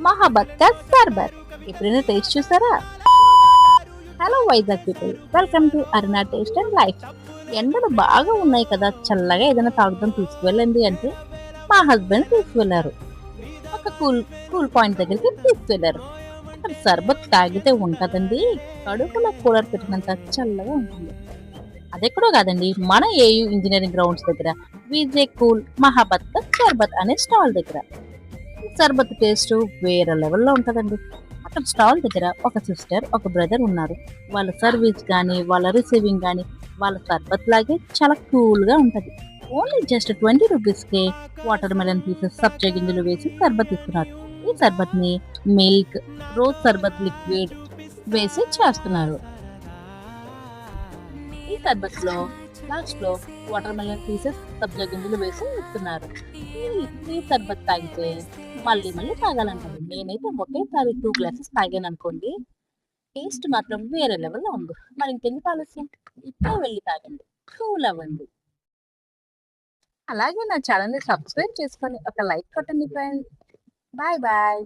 మహాబత్ కా సర్బత్. ఎప్పుడైనా టేస్ట్ చూసారా? Hello Vizag people, welcome to Aruna taste and life. ఎండలు బాగా ఉన్నాయి కదా, చల్లగా ఏదైనా తాగుదాం తీసుకువెళ్ళండి అంటే మా హస్బెండ్ తీసుకువెళ్ళారు. ఒక కూల్ కూల్ పాయింట్ దగ్గరికి తీసుకువెళ్ళారు. అక్కడ సర్బత్ తాగితే ఉంటదండి, కడుపులో కూలర్ పెట్టినంత చల్లగా ఉంటుంది. అదెక్కడో కాదండి, మన ఏయూ ఇంజనీరింగ్ గ్రౌండ్స్ దగ్గర విజే కూల్ మహాబత్ కా సర్బత్ అనే స్టాల్ దగ్గర. సర్బత్ టేస్ట్ వేరే లెవెల్లో ఉంటదండి. అక్కడ స్టాల్ దగ్గర ఒక సిస్టర్ ఒక బ్రదర్ ఉన్నారు. వాళ్ళ సర్వీస్ కానీ వాళ్ళ రిసీవింగ్ కానీ వాళ్ళ సర్బత్ లాగే చాలా కూల్ గా ఉంటది. ఓన్లీ జస్ట్ 20 రూపీస్కే వాటర్ మెలన్ పీసెస్ సబ్జా గింజలు వేసి సర్బత్ ఇస్తున్నారు. ఈ సర్బత్ ని మిల్క్, రోజ్ సర్బత్ లిక్విడ్ వేసి చేస్తున్నారు. ఈ సర్బత్ లో లాస్ట్ లో వాటర్ మెలన్ పీసెస్ సబ్జా గింజలు వేసి ఇస్తున్నారు. ఈ సర్బత్ తాగితే మళ్ళీ మళ్ళీ తాగాలంటారు. నేనైతే ఒకేసారి 2 గ్లాసెస్ తాగాను అనుకోండి. టేస్ట్ మాత్రం వేరే లెవెల్లో ఉంది. మరి ఇంకెందుకు ఆలస్యం, ఇప్పుడే వెళ్ళి తాగండి, కూల్ అవ్వండి. అలాగే నా ఛానల్ ని సబ్స్క్రైబ్ చేసుకొని ఒక లైక్ కొట్టండి ఫ్రెండ్స్. Bye bye.